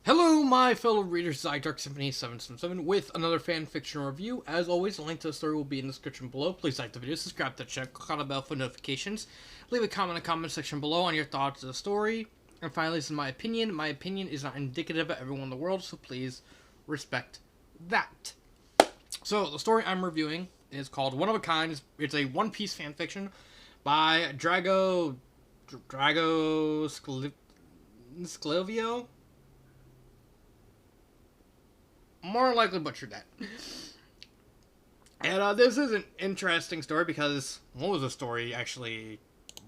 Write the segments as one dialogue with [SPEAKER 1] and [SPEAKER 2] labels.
[SPEAKER 1] Hello, my fellow readers. Dark Symphony 777 with another fan fiction review. As always, a link to the story will be in the description below. Please like the video, subscribe to the channel, click on the bell for notifications. Leave a comment in the comment section below on your thoughts of the story. And finally, this is my opinion. My opinion is not indicative of everyone in the world, so please respect that. So, the story I'm reviewing is called One of a Kind. It's a One Piece fan fiction by Drago Sclivio. More likely butchered that. And this is an interesting story because when was the story actually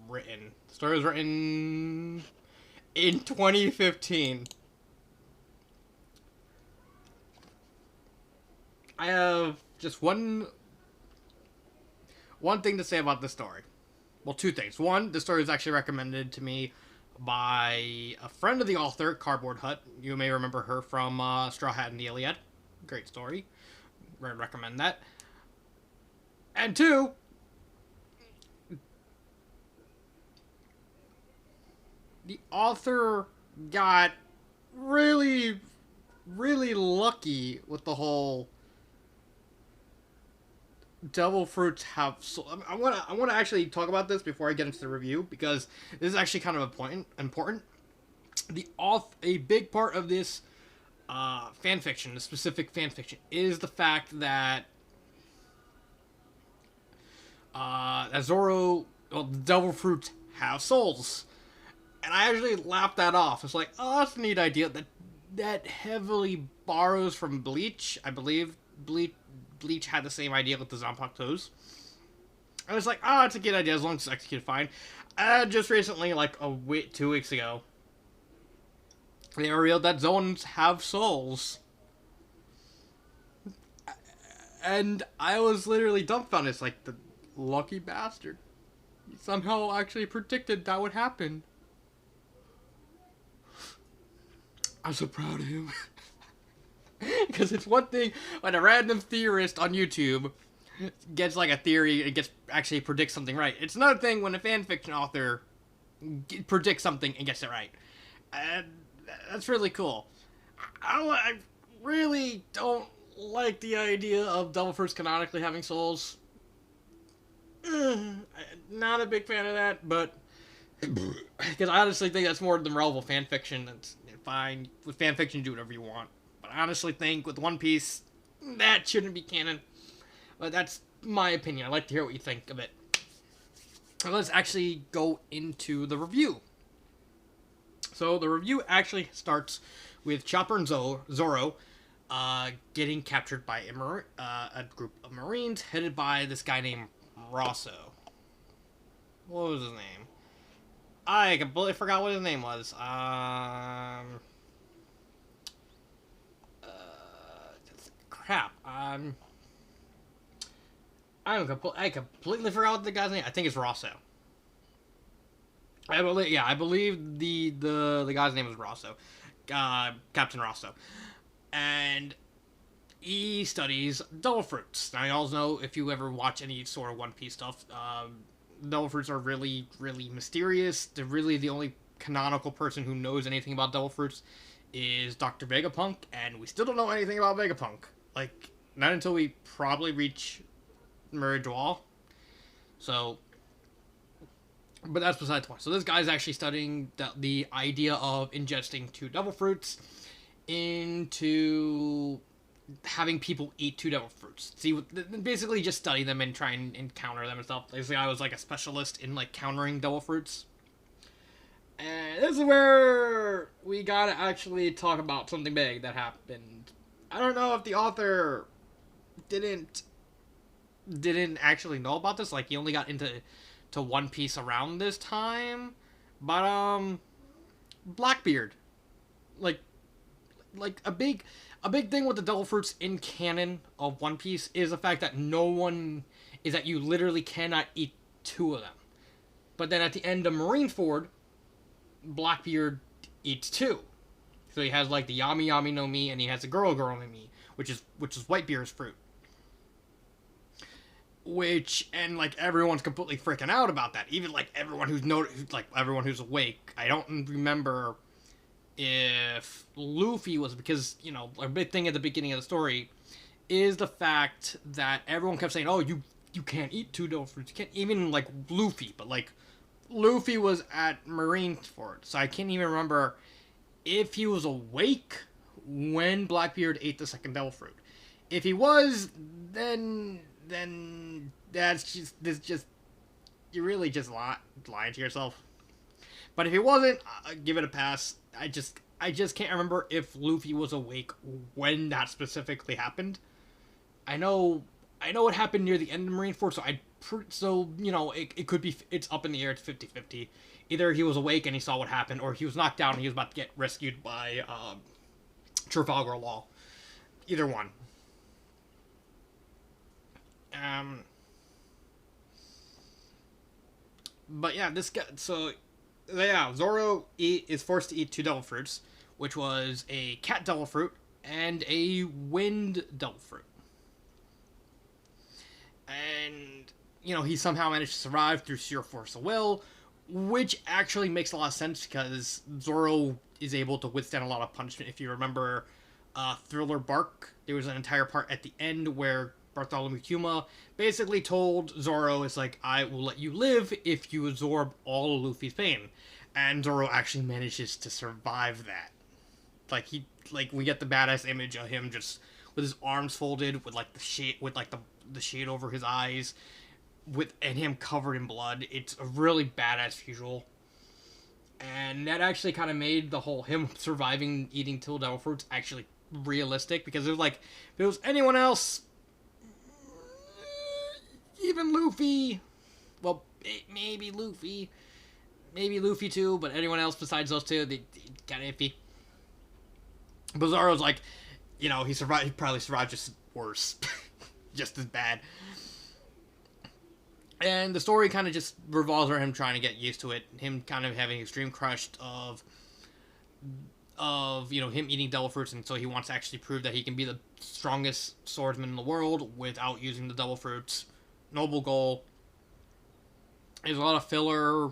[SPEAKER 1] written? The story was written in 2015. I have just one thing to say about this story. Well, two things. One, the story was actually recommended to me by a friend of the author, Cardboard Hut. You may remember her from Straw Hat and the Iliad. Great story. I recommend that. And two, the author got really, really lucky with the whole devil fruits have soul. I want to actually talk about this before I get into the review because this is actually kind of important. A big part of this fan fiction, the specific fan fiction, is the fact that Zorro, well, the devil fruits have souls, and I actually laughed that off. It's like, oh, that's a neat idea. That heavily borrows from Bleach. I believe Bleach had the same idea with the Zanpakutos. I was like, oh, it's a good idea as long as it's executed fine. Just recently, like 2 weeks ago, they revealed that Zoans have souls. And I was literally dumbfounded. It's like, the lucky bastard. He somehow actually predicted that would happen. I'm so proud of him. Because it's one thing when a random theorist on YouTube gets like a theory and actually predicts something right. It's another thing when a fanfiction author predicts something and gets it right. And that's really cool. I really don't like the idea of devil fruits canonically having souls. Not a big fan of that, but because I honestly think that's more than relevant fanfiction. That's fine. With fanfiction, do whatever you want. But I honestly think with One Piece, that shouldn't be canon. But that's my opinion. I'd like to hear what you think of it. So let's actually go into the review. So the review actually starts with Chopper and Zorro getting captured by a group of Marines headed by this guy named Rosso. What was his name? I completely forgot what his name was. Crap. I completely forgot what the guy's name. I think it's Rosso. I believe the guy's name is Rosso, Captain Rosso, and he studies devil fruits. Now, you all know, if you ever watch any sort of One Piece stuff, devil fruits are really, really mysterious. They're really the only canonical person who knows anything about devil fruits is Dr. Vegapunk, and we still don't know anything about Vegapunk. Like, not until we probably reach Meridois. So, but that's beside the point. So this guy's actually studying the idea of ingesting 2 devil fruits into having people eat 2 devil fruits. See, basically just study them and try and encounter them and stuff. This guy was like a specialist in like countering devil fruits. And this is where we gotta actually talk about something big that happened. I don't know if the author didn't actually know about this. Like, he only got into One Piece around this time. But Blackbeard, like a big thing with the devil fruits in canon of One Piece is the fact that you literally cannot eat 2 of them. But then at the end of Marineford, Blackbeard eats 2. So he has like the Yami Yami no Mi, and he has the Goro Goro no Mi, which is Whitebeard's fruit. And like everyone's completely freaking out about that. Even like everyone everyone who's awake. I don't remember if Luffy was, because, you know, a big thing at the beginning of the story is the fact that everyone kept saying, oh, you can't eat two devil fruits. You can't, even, like, Luffy. But, like, Luffy was at Marineford, so I can't even remember if he was awake when Blackbeard ate the second devil fruit. If he was, then that's just you're really just lying to yourself. But if he wasn't, give it a pass. I just can't remember if Luffy was awake when that specifically happened. I know it happened near the end of Marineford, so you know, it could be, it's up in the air. It's 50-50. Either he was awake and he saw what happened, or he was knocked down and he was about to get rescued by Trafalgar Law. Either one. But yeah, this guy. So yeah, Zorro is forced to eat two devil fruits, which was a cat devil fruit and a wind devil fruit. And, you know, he somehow managed to survive through sheer force of will, which actually makes a lot of sense because Zorro is able to withstand a lot of punishment. If you remember Thriller Bark, there was an entire part at the end where Bartholomew Kuma basically told Zorro, it's like, I will let you live if you absorb all of Luffy's pain. And Zorro actually manages to survive that. Like, we get the badass image of him just with his arms folded, with, like, the shade over his eyes, and him covered in blood. It's a really badass visual. And that actually kind of made the whole him surviving eating two devil fruits actually realistic, because it was like, if it was anyone else, even Luffy, well, maybe Luffy too, but anyone else besides those two, they kind of iffy. Bizarro's like, you know, he probably survived just worse. Just as bad. And the story kind of just revolves around him trying to get used to it, him kind of having extreme crush of you know, him eating devil fruits, and so he wants to actually prove that he can be the strongest swordsman in the world without using the devil fruits. Noble goal. There's a lot of filler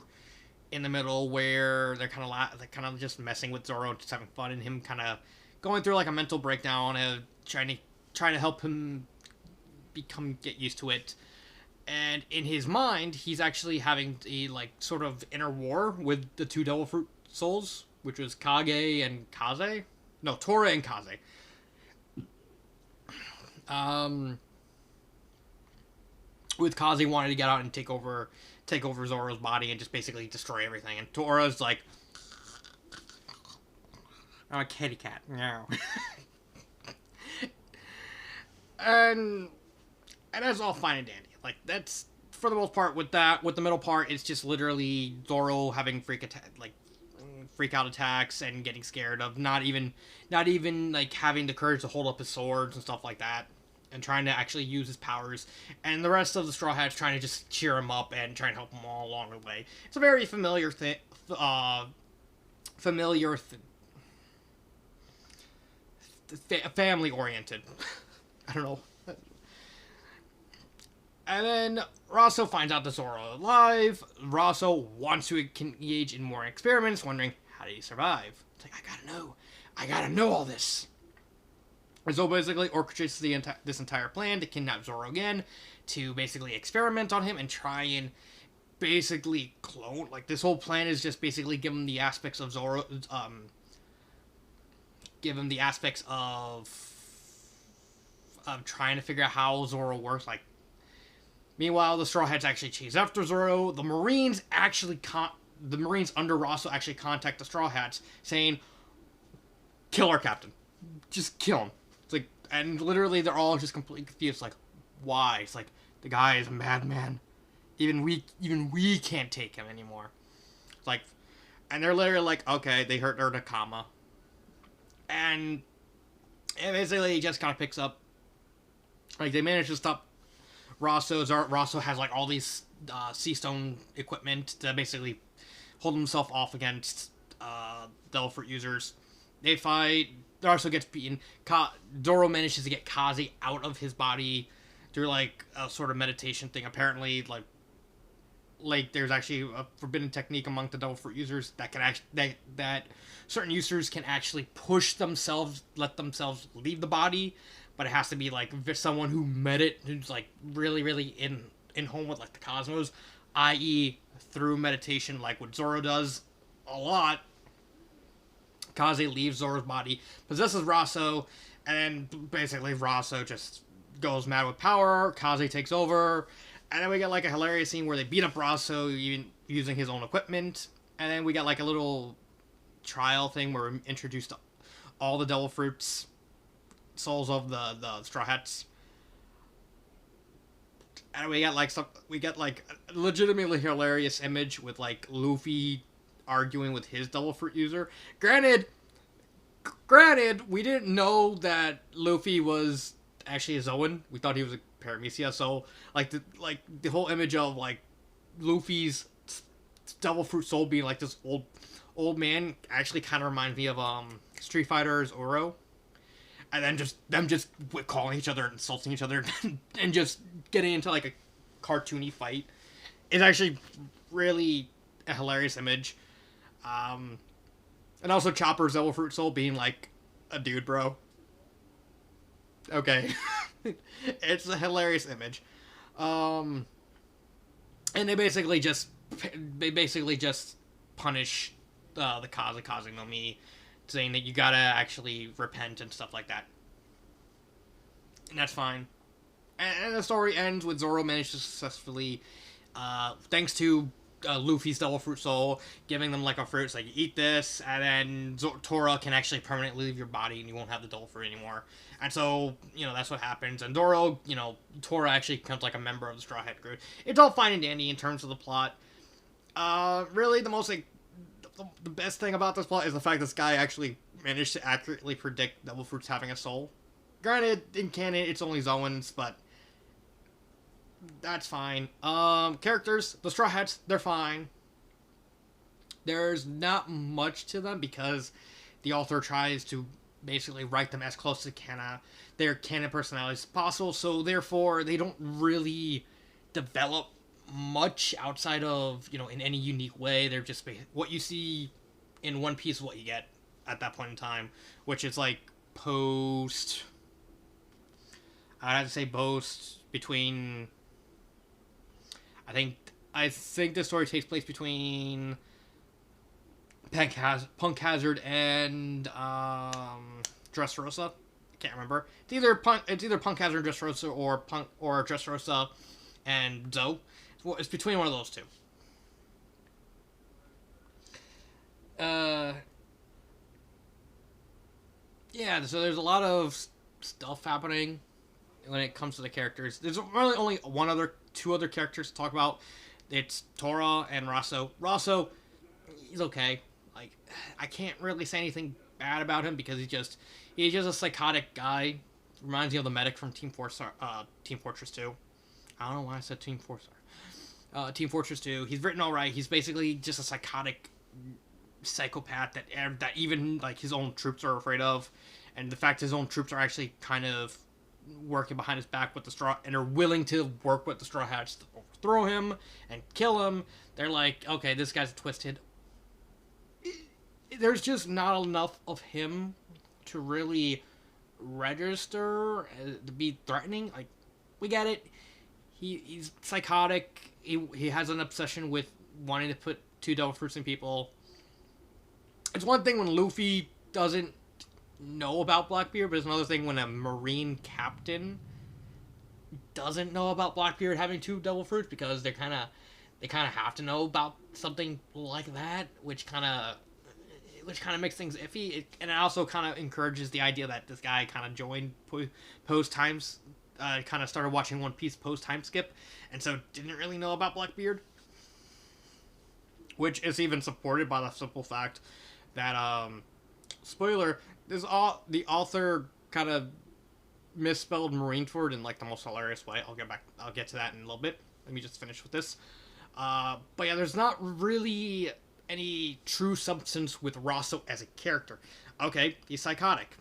[SPEAKER 1] in the middle where they're kind of just messing with Zorro, just having fun, and him kind of going through like a mental breakdown and trying to help him get used to it. And in his mind, he's actually having a, like, sort of inner war with the two devil fruit souls, which was Kage and Kaze. No, Torah and Kaze. With Kaze wanting to get out and take over Zoro's body and just basically destroy everything. And Torah's like, I'm a kitty cat. No. And that's all fine and dandy. Like, that's, for the most part, with that. With the middle part, it's just literally Zorro having freak out attacks and getting scared of not even like having the courage to hold up his swords and stuff like that, and trying to actually use his powers, and the rest of the Straw Hats trying to just cheer him up and try and help him all along the way. It's a very familiar thing. Family oriented. I don't know. And then Rosso finds out that Zorro is alive. Rosso wants to engage in more experiments, wondering, how did he survive? It's like, I gotta know all this. And so basically orchestrates this entire plan to kidnap Zorro again, to basically experiment on him and try and basically clone. Like, this whole plan is just basically give him the aspects of Zorro, give him the aspects of trying to figure out how Zorro works. Like, meanwhile, the Straw Hats actually chase after Zorro. The Marines under Rosso actually contact the Straw Hats, saying, kill our captain. Just kill him. It's like, and literally they're all just completely confused. Like, why? It's like, the guy is a madman. Even we can't take him anymore. It's like, and they're literally like, okay, they hurt Nakama. And basically he just kind of picks up, like, they manage to stop Rosso has, like, all these sea stone equipment to basically hold himself off against devil fruit users. They fight. Rosso gets beaten. Zorro manages to get Kaze out of his body through, like, a sort of meditation thing. Apparently, like there's actually a forbidden technique among the devil fruit users that can actually that certain users can actually push themselves, let themselves leave the body, but it has to be like someone who met it, who's like really in home with like the cosmos, i.e. through meditation, like what Zorro does a lot. Kaze leaves Zorro's body, possesses Rosso, and then basically Rosso just goes mad with power. Kaze takes over, and then we get like a hilarious scene where they beat up Rosso even using his own equipment, and then we got like a little trial thing where we're introduced to all the devil fruits, souls of the Straw Hats. And we got like a legitimately hilarious image with like Luffy arguing with his devil fruit user. Granted, we didn't know that Luffy was actually a Zoan. We thought he was a Paramecia. So like the whole image of like Luffy's devil fruit soul being like this old man actually kind of reminds me of Street Fighter's Oro. And then them just calling each other, insulting each other, and just getting into like a cartoony fight is actually really a hilarious image. And also Chopper's Devil Fruit Soul being like a dude, bro. Okay, it's a hilarious image. And they basically just punish the Kaze no Mi, saying that you gotta actually repent and stuff like that. And that's fine. And the story ends with Zorro managed to successfully, thanks to Luffy's Devil Fruit Soul, giving them like a fruit. It's like, you eat this, and then Torah can actually permanently leave your body, and you won't have the Devil Fruit anymore. And so, that's what happens. And Zorro, Torah actually becomes like a member of the Straw Hat group. It's all fine and dandy in terms of the plot. Really, the best thing about this plot is the fact this guy actually managed to accurately predict devil fruits having a soul. Granted, in canon, it's only Zoans, but that's fine. Characters, the Straw Hats, they're fine. There's not much to them because the author tries to basically write them as close to their canon personalities as possible, so therefore they don't really develop much outside of, in any unique way. They're just what you see in One Piece is what you get at that point in time, which is like I'd have to say between, I think the story takes place between Punk Hazard and Dressrosa. I can't remember. It's either Punk Hazard and Dressrosa or Dressrosa and Zoe. It's between one of those two. Yeah, so there's a lot of stuff happening when it comes to the characters. There's really only two other characters to talk about. It's Torah and Rosso. Rosso, he's okay. Like, I can't really say anything bad about him because he's just a psychotic guy. Reminds me of the medic from Team Fortress 2. I don't know why I said Team Fortress. Team Fortress 2. He's written all right. He's basically just a psychotic psychopath that even like his own troops are afraid of, and the fact his own troops are actually kind of working behind his back with the straw and are willing to work with the Straw Hats to overthrow him and kill him. They're like, okay, this guy's twisted. There's just not enough of him to really register to be threatening. Like, we get it. He's psychotic. He has an obsession with wanting to put two devil fruits in people. It's one thing when Luffy doesn't know about Blackbeard, but it's another thing when a Marine captain doesn't know about Blackbeard having two devil fruits, because they kind of have to know about something like that, which kind of makes things iffy. And it also kind of encourages the idea that this guy kind of joined post times. Kind of started watching One Piece post time skip, and so didn't really know about Blackbeard, which is even supported by the simple fact that spoiler, the author kind of misspelled Marineford in like the most hilarious way. I'll get to that in a little bit. Let me just finish with this. But yeah, there's not really any true substance with Rosso as a character. Okay, he's psychotic.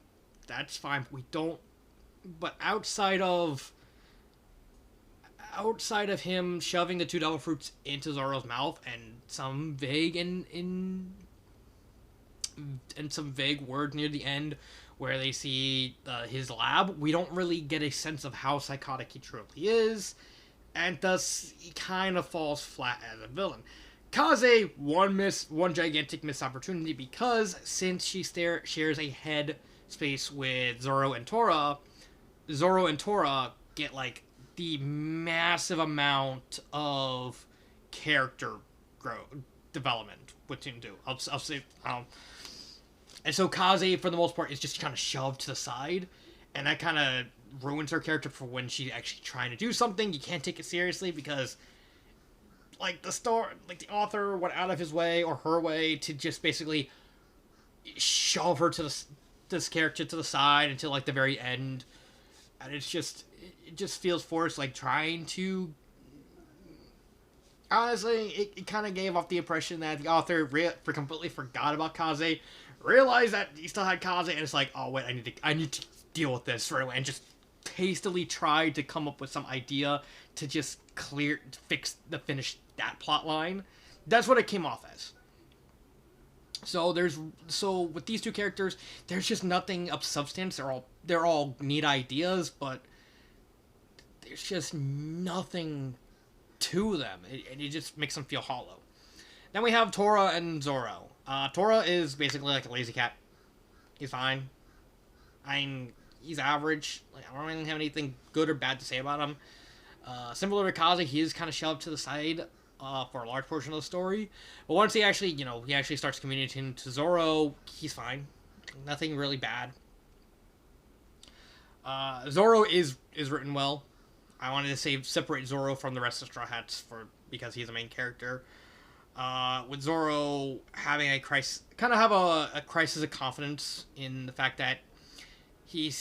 [SPEAKER 1] That's fine. But outside of outside of him shoving the two devil fruits into Zoro's mouth and some vague and some vague word near the end where they see his lab, we don't really get a sense of how psychotic he truly is, and thus he kind of falls flat as a villain. Kaze, one gigantic missed opportunity, because since she shares a head space with Zorro and Torah get like the massive amount of character development between two. I'll say, and so Kaze, for the most part, is just kind of shoved to the side, and that kind of ruins her character for when she's actually trying to do something. You can't take it seriously because, like, the author went out of his way or her way to just basically shove her to this character to the side until like the very end, and it just feels forced. Like, trying to, honestly, it kind of gave off the impression that the author completely forgot about Kaze, realized that he still had Kaze, and it's like, oh wait, I need to deal with this right away, and just hastily tried to come up with some idea to just finish that plot line. That's what it came off as. So with these two characters, there's just nothing of substance. They're all neat ideas, but there's just nothing to them. It just makes them feel hollow. Then we have Torah and Zorro. Torah is basically like a lazy cat. He's fine. I mean, he's average. Like, I don't really have anything good or bad to say about him. Similar to Kaze, he is kind of shoved to the side for a large portion of the story. But once he actually starts communicating to Zorro, he's fine. Nothing really bad. Zorro is written well. I wanted to separate Zorro from the rest of Straw Hats because he's the main character. With Zorro having a crisis of confidence in the fact that he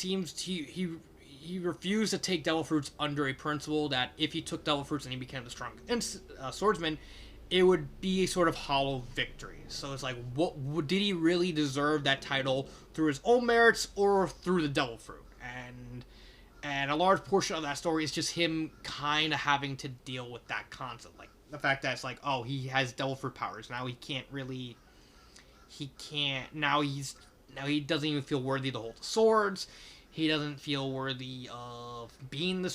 [SPEAKER 1] refused to take devil fruits under a principle that if he took devil fruits and he became the strong swordsman, it would be a sort of hollow victory. So it's like, did he really deserve that title through his own merits or through the devil fruit? And a large portion of that story is just him kind of having to deal with that concept, like the fact that it's like, oh, he has devil fruit powers now. He doesn't even feel worthy to hold the swords. He doesn't feel worthy of being the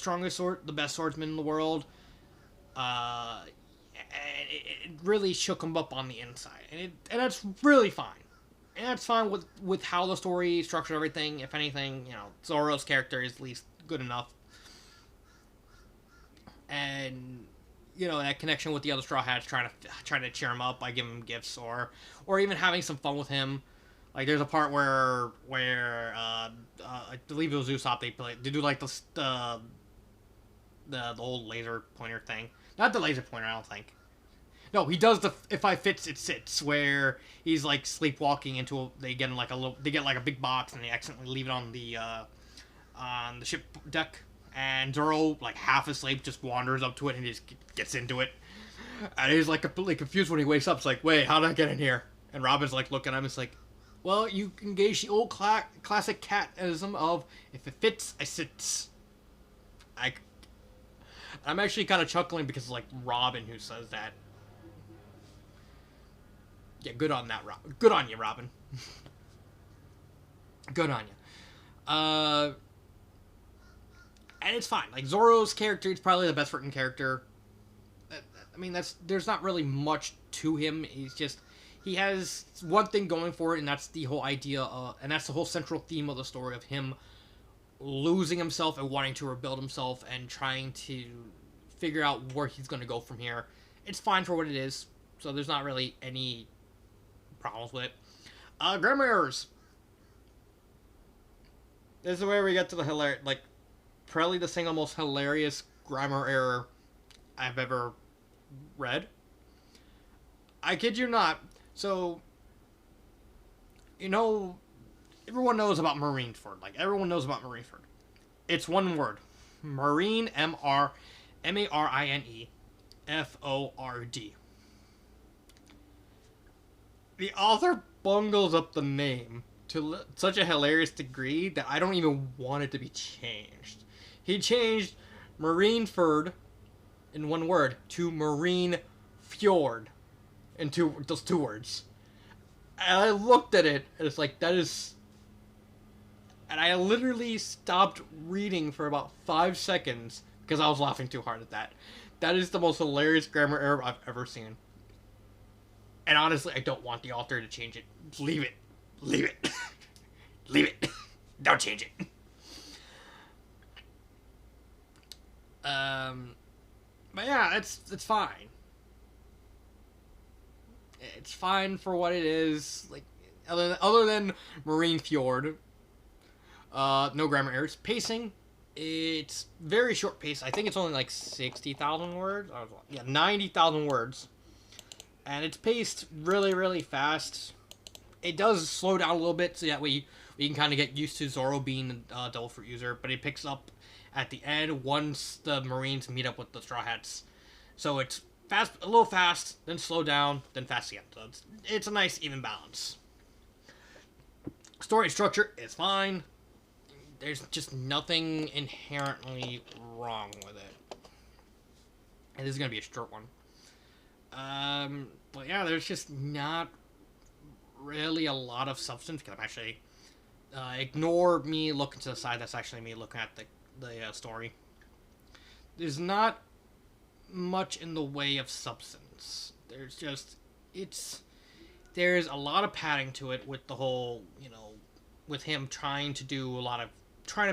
[SPEAKER 1] best swordsman in the world. And it really shook him up on the inside, and that's really fine. And that's fine with how the story structured everything. If anything, Zorro's character is at least good enough. And that connection with the other Straw Hats, trying to cheer him up by giving him gifts or even having some fun with him. Like, there's a part where I believe it was Usopp, they do like the old laser pointer thing. Not the laser pointer, I don't think. No, he does the if I fits it sits, where he's like sleepwalking into they get like a big box and they accidentally leave it on the ship deck, and Zorro, like half asleep, just wanders up to it and he just gets into it, and he's like completely confused when he wakes up. It's like, wait, how did I get in here? And Robin's like looking at him. It's like, well, you engage the old classic catism of if it fits, I sits. I'm actually kind of chuckling because it's like Robin who says that. Yeah, good on that, Robin. Good on you, Robin. Good on you. And it's fine. Like, Zorro's character is probably the best written character. I mean, there's not really much to him. He has one thing going for it, and that's the whole idea and that's the whole central theme of the story of him losing himself and wanting to rebuild himself and trying to figure out where he's going to go from here. It's fine for what it is, so there's not really any problems with it. Grammar errors. This is where we get to the probably the single most hilarious grammar error I've ever read. I kid you not. So, everyone knows about Marineford. Like, everyone knows about Marineford. It's one word. Marine, M-R-I-N-E-F-O-R-D. The author bungles up the name to such a hilarious degree that I don't even want it to be changed. He changed Marineford in one word, to Marine Fjord, in just two words. And I looked at it, and it's like, that is... And I literally stopped reading for about 5 seconds because I was laughing too hard at that. That is the most hilarious grammar error I've ever seen. And honestly, I don't want the author to change it. Leave it. Leave it. Leave it. Don't change it. But yeah, it's fine. It's fine for what it is. Like, other than Marine Fjord, no grammar errors. Pacing, it's very short pace. I think it's only like 60,000 words. Yeah, 90,000 words. And it's paced really, really fast. It does slow down a little bit, so that way we can kind of get used to Zorro being a Devil Fruit user. But it picks up at the end once the Marines meet up with the Straw Hats. So it's fast, a little fast, then slow down, then fast again. So it's a nice even balance. Story structure is fine. There's just nothing inherently wrong with it. And this is going to be a short one. But yeah, there's just not really a lot of substance. Because I'm actually... ignore me looking to the side. That's actually me looking at the story. There's not much in the way of substance. There's just... There's a lot of padding to it with the whole, with him trying to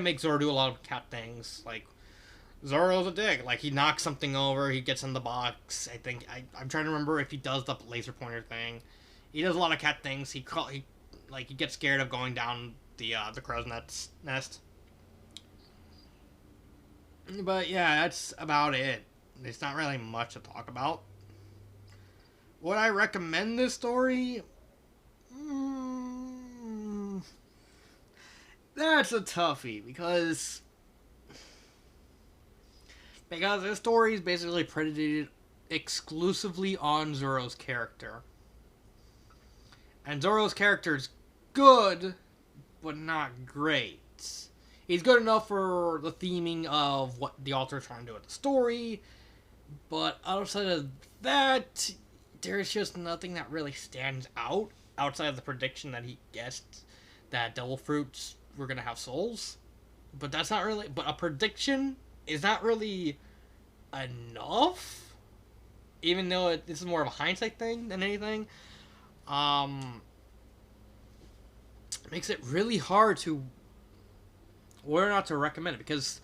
[SPEAKER 1] make Zorro do a lot of cat things. Like, Zorro's a dick. Like, he knocks something over, he gets in the box. I'm trying to remember if he does the laser pointer thing. He does a lot of cat things. He gets scared of going down the crow's nest. But yeah, that's about it. There's not really much to talk about. Would I recommend this story? That's a toughie, because this story is basically predicated exclusively on Zorro's character. And Zorro's character is good, but not great. He's good enough for the theming of what the author is trying to do with the story, but outside of that, there's just nothing that really stands out outside of the prediction that he guessed that Devil Fruits were going to have souls. But that's not really... But a prediction is not really enough, even though this is more of a hindsight thing than anything. Makes it really hard to whether or not to recommend it, because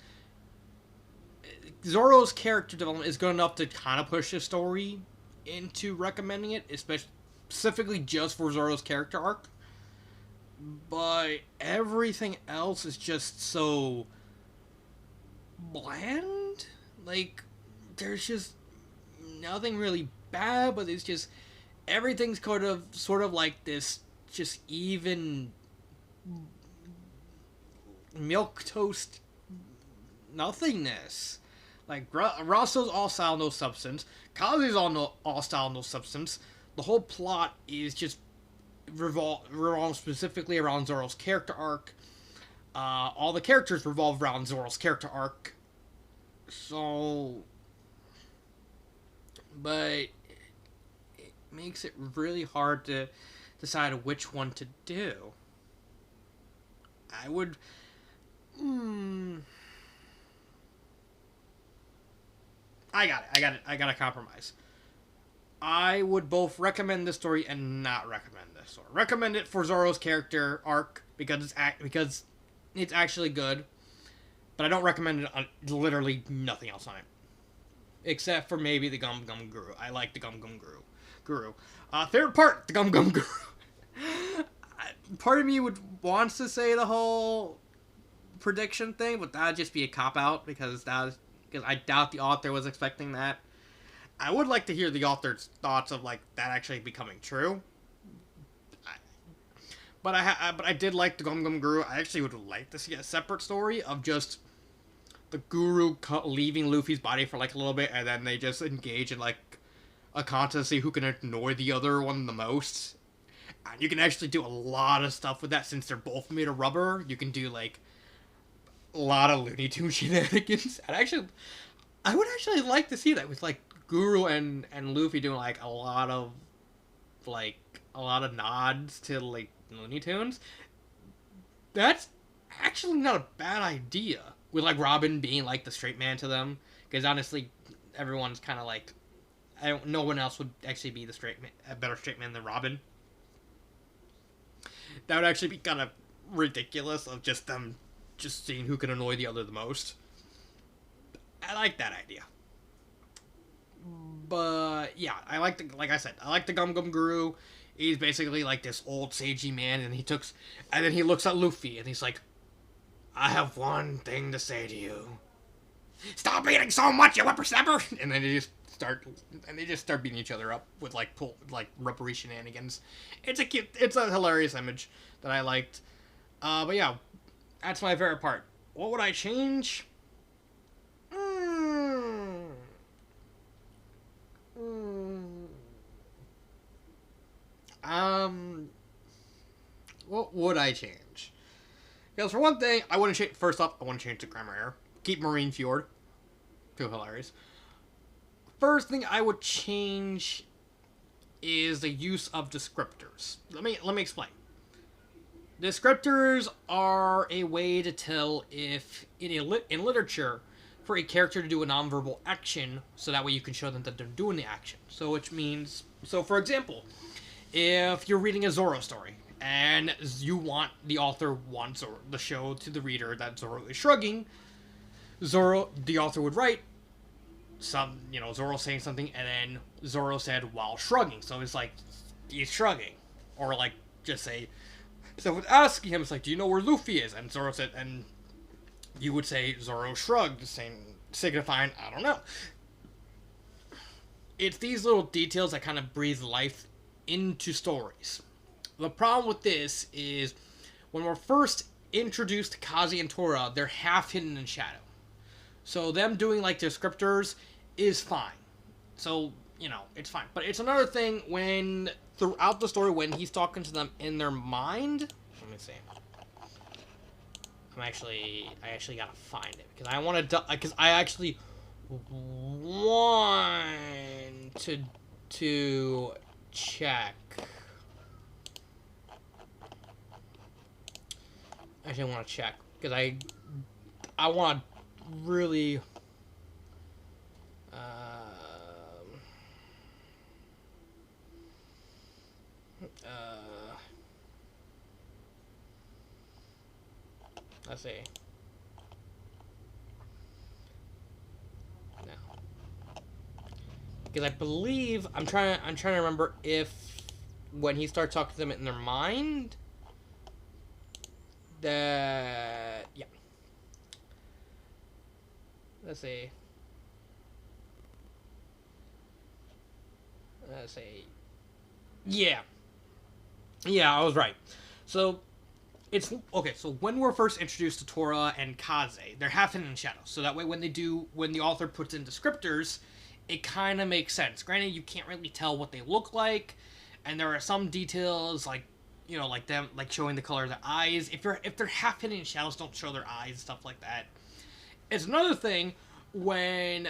[SPEAKER 1] Zorro's character development is good enough to kind of push the story into recommending it, specifically just for Zorro's character arc. But everything else is just so bland. Like, there's just nothing really bad, but it's just everything's sort of like this just even milquetoast nothingness. Like, Rosso's all style, no substance. Kazi's all style, no substance. The whole plot is just revolve specifically around Zorro's character arc. All the characters revolve around Zorro's character arc. So... But it makes it really hard to decide which one to do. I would... I got a compromise. I would both recommend this story and not recommend this story. Recommend it for Zorro's character arc because it's actually good, but I don't recommend it on literally nothing else on it, except for maybe the Gum Gum Guru. I like the Gum Gum Guru. Favorite part, the Gum Gum Guru. Part of me wants to say the whole prediction thing, but that'd just be a cop out because I doubt the author was expecting that. I would like to hear the author's thoughts of like that actually becoming true. But I did like the Gum Gum Guru. I actually would like to see a separate story of just the Guru leaving Luffy's body for like a little bit, and then they just engage in like a contest to see who can annoy the other one the most. And you can actually do a lot of stuff with that since they're both made of rubber. You can do like a lot of Looney Tunes shenanigans. And actually, I would actually like to see that with like Guru and Luffy doing like like a lot of nods to like Looney Tunes. That's actually not a bad idea. With like Robin being like the straight man to them, because honestly, everyone's kind of like, no one else would actually be a better straight man than Robin. That would actually be kind of ridiculous of just them just seeing who can annoy the other the most. I like that idea. But yeah, like I said, I like the Gum Gum Guru. He's basically like this old sagey man, and then he looks at Luffy and he's like, "I have one thing to say to you. Stop eating so much, you whippersnapper!" And then they just start beating each other up with like rubbery shenanigans. It's a hilarious image that I liked. But yeah, that's my favorite part. What would I change? What would I change? Because for one thing, I want to change. First off, I want to change the grammar error. Keep Marine Fjord. Feel hilarious. First thing I would change is the use of descriptors. Let me explain. Descriptors are a way to tell if in literature for a character to do a nonverbal action, so that way you can show them that they're doing the action. So for example, if you're reading a Zorro story and the author wants the show to the reader that Zorro is shrugging, the author would write Zorro saying something, and then Zorro said while shrugging. So it's like he's shrugging, or like just say. So with asking him, it's like, do you know where Luffy is? And Zorro said, and you would say Zorro shrugged, signifying I don't know. It's these little details that kind of breathe life into stories. The problem with this is when we're first introduced to Kazi and Torah, they're half hidden in shadow. So them doing like descriptors is fine. So, it's fine. But it's another thing when throughout the story when he's talking to them in their mind. Let me see. I actually gotta find it because I actually want to check. Actually, I want to check because I want to really. Let's see. Now, because I believe I'm trying to remember if when he starts talking to them in their mind, that yeah. Let's see. Yeah. Yeah, I was right. So. It's okay. So when we're first introduced to Torah and Kaze, they're half hidden in shadow. So that way, when the author puts in descriptors, it kind of makes sense. Granted, you can't really tell what they look like, and there are some details like like them showing the color of their eyes. If they're half hidden in shadows, don't show their eyes and stuff like that. It's another thing when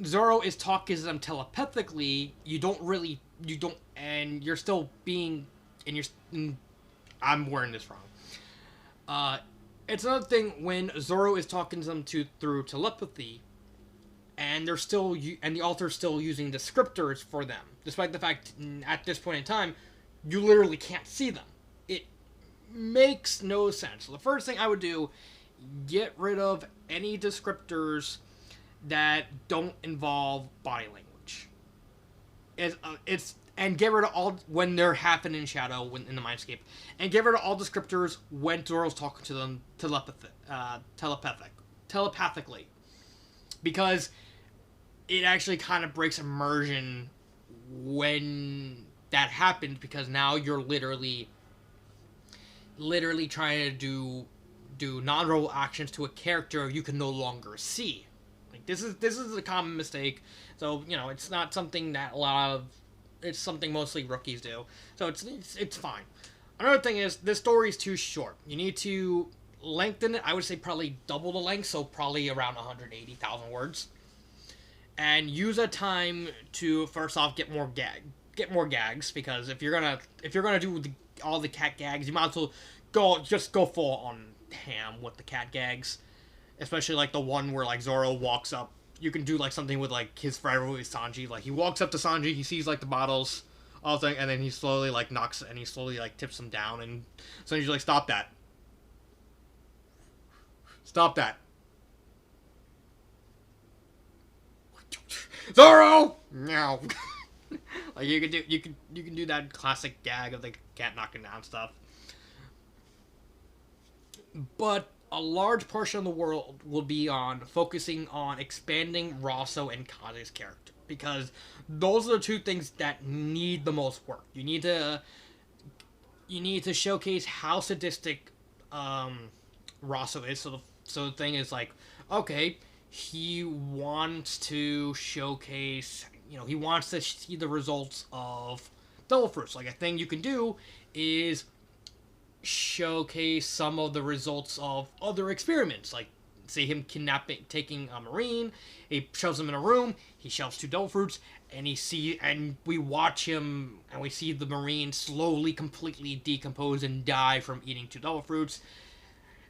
[SPEAKER 1] Zorro is talking to them telepathically. And you're still being, I'm wording this wrong. It's another thing when Zorro is talking to them through telepathy, and the author's still using descriptors for them, despite the fact at this point in time you literally can't see them. It makes no sense. So the first thing I would do, get rid of any descriptors that don't involve body language. And get rid of all when they're happening in shadow in the mindscape, and get rid of all descriptors when Zoro's talking to them telepathically, because it actually kind of breaks immersion when that happens, because now you're literally trying to do non-verbal actions to a character you can no longer see. Like this is a common mistake. So it's not something that it's something mostly rookies do. So it's fine. Another thing is, this story is too short. You need to lengthen it. I would say probably double the length, so probably around 180,000 words. and use that time to first off get more gags, because if you're gonna do all the cat gags, you might as well go full on ham with the cat gags, especially like the one where like Zorro walks up. You can do like something with like his rivalry with Sanji. Like he walks up to Sanji, he sees like the bottles, all thing, and then he slowly like knocks and he slowly like tips them down, and Sanji's like, stop that, stop that, Zorro, no. Like you can do that classic gag of the cat knocking down stuff. But a large portion of the world will be on focusing on expanding Rosso and Kaze's character, because those are the two things that need the most work. You need to showcase how sadistic Rosso is. So the thing is like, okay, he wants to showcase, he wants to see the results of Devil Fruits. Like a thing you can do is showcase some of the results of other experiments, like say him taking a marine. He shoves him in a room, he shoves 2 devil fruits, and we watch him, and we see the marine slowly completely decompose and die from eating 2 devil fruits.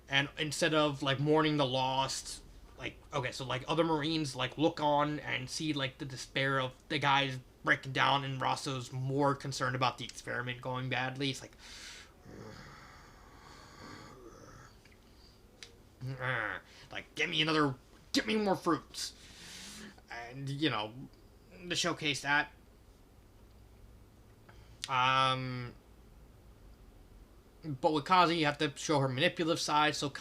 [SPEAKER 1] And instead of like mourning the lost, like, okay, so like other marines like look on and see like the despair of the guys breaking down, and Rosso's more concerned about the experiment going badly. It's like, get me more fruits. And, to showcase that. But with Kaze, you have to show her manipulative side. So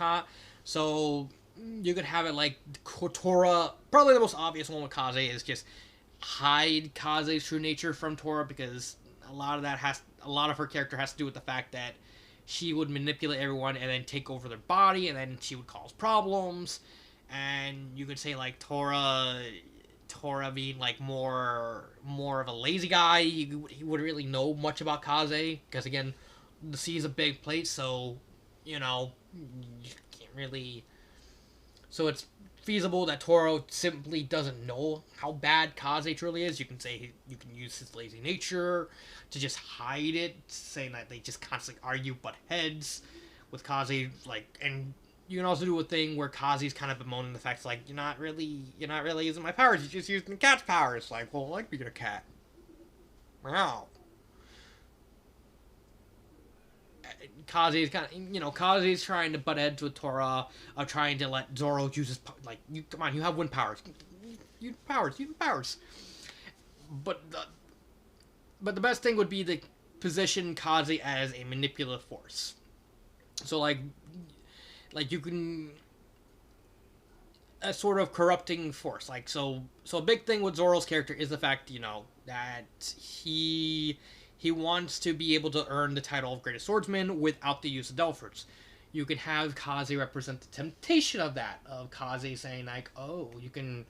[SPEAKER 1] you could have it like Torah. Probably the most obvious one with Kaze is just hide Kaze's true nature from Torah, because a lot of her character has to do with the fact that she would manipulate everyone and then take over their body, and then she would cause problems. And you could say like Torah being like more of a lazy guy. He wouldn't really know much about Kaze, because again, the sea is a big place, so you can't really. So it's feasible that Torah simply doesn't know how bad Kaze truly is. You can say you can use his lazy nature to just hide it, saying that they just constantly argue butt heads with Kaze, and you can also do a thing where Kaze's kind of bemoaning the fact, like, you're not really using my powers, you're just using the cat's powers. Like, well, I like being a cat. Wow. Kaze's Kaze's trying to butt heads with Torah, of trying to let Zorro use his, come on, you have wind powers. Use powers. But the best thing would be to position Kaze as a manipulative force. So, like you can, a sort of corrupting force. Like, so a big thing with Zorro's character is the fact, that he wants to be able to earn the title of greatest swordsman without the use of devil fruits. You can have Kaze represent the temptation of that, of Kaze saying like, oh, you can,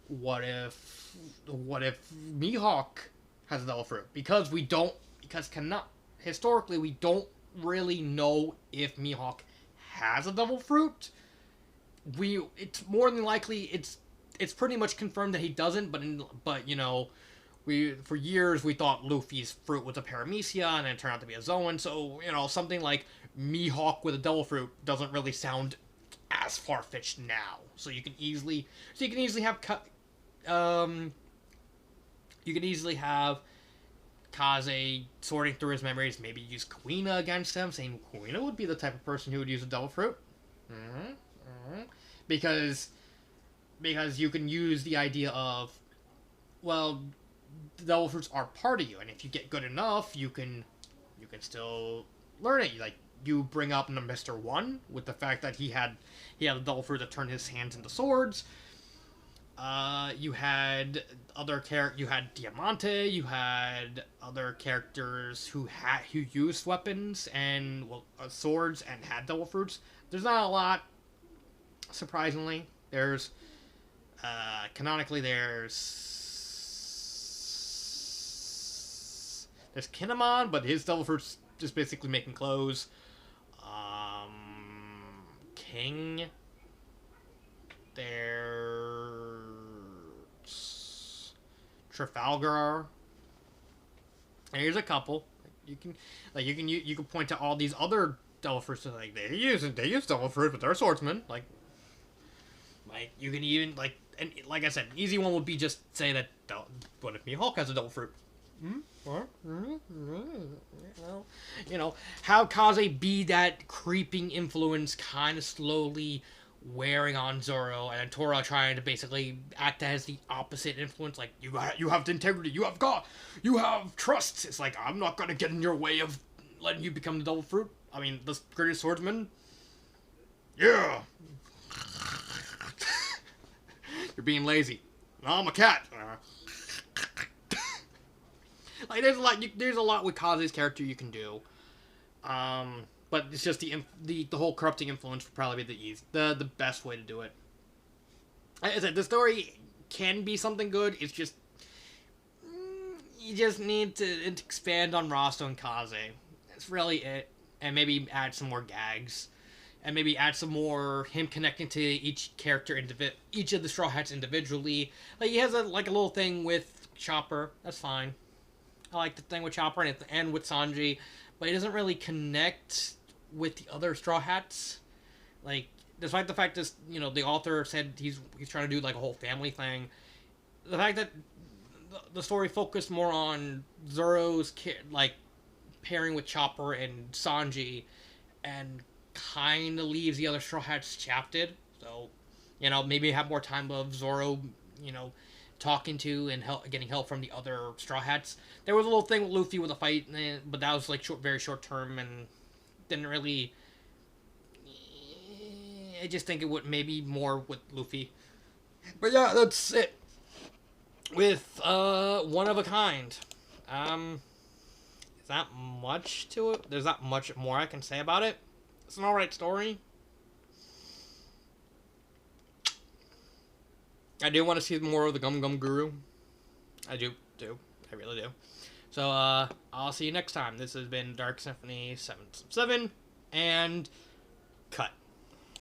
[SPEAKER 1] what if Mihawk has a devil fruit? Because historically we don't really know if Mihawk has a devil fruit. It's more than likely it's pretty much confirmed that he doesn't, but for years we thought Luffy's fruit was a paramecia, and then it turned out to be a Zoan. So something like Mihawk with a devil fruit doesn't really sound as far-fetched now. So you can easily have Kaze sorting through his memories, maybe use Kuina against him, saying Kuina would be the type of person who would use a devil fruit. Because you can use the idea of, well, the devil fruits are part of you, and if you get good enough, you can still learn it. Like, you bring up Mr. 1 with the fact that he had a devil fruit that turned his hands into swords. You had you had Diamante, you had other characters who used weapons and swords and had devil fruits. There's not a lot, surprisingly. There's canonically there's Kinemon, but his devil fruit's just basically making clothes. King. There's Trafalgar. And here's a couple. You can point to all these other devil fruits. Like they use devil fruit, but they're swordsmen. Like you can even and like I said, an easy one would be just say that what if Hulk has a devil fruit? How Kaze be that creeping influence, kind of slowly wearing on Zorro, and Torah trying to basically act as the opposite influence. Like you have the integrity, you have God, you have trust. It's like I'm not gonna get in your way of letting you become the devil fruit. I mean, the greatest swordsman. Yeah. You're being lazy. No, I'm a cat. Like there's a lot with Kaze's character you can do. But it's just the whole corrupting influence would probably be the best way to do it. Like I said, the story can be something good. It's just you just need to expand on Rosto and Kaze. That's really it, and maybe add some more gags, and maybe add some more him connecting to each character each of the Straw Hats individually. Like he has a little thing with Chopper. That's fine. I like the thing with Chopper and with Sanji, but he doesn't really connect with the other Straw Hats. Like, despite the fact that the author said he's trying to do like a whole family thing, the fact that the story focused more on Zoro's pairing with Chopper and Sanji, and kind of leaves the other Straw Hats shafted. So, maybe have more time of Zorro, talking to and getting help from the other Straw Hats. There was a little thing with Luffy with a fight, but that was like very short term and didn't really. I just think it would maybe more with Luffy. But yeah, that's it. With One of a Kind. There's not much to it. There's not much more I can say about it. It's an alright story. I do want to see more of the Gum Gum Guru. I do. I really do. So, I'll see you next time. This has been Dark Symphony 777, and cut.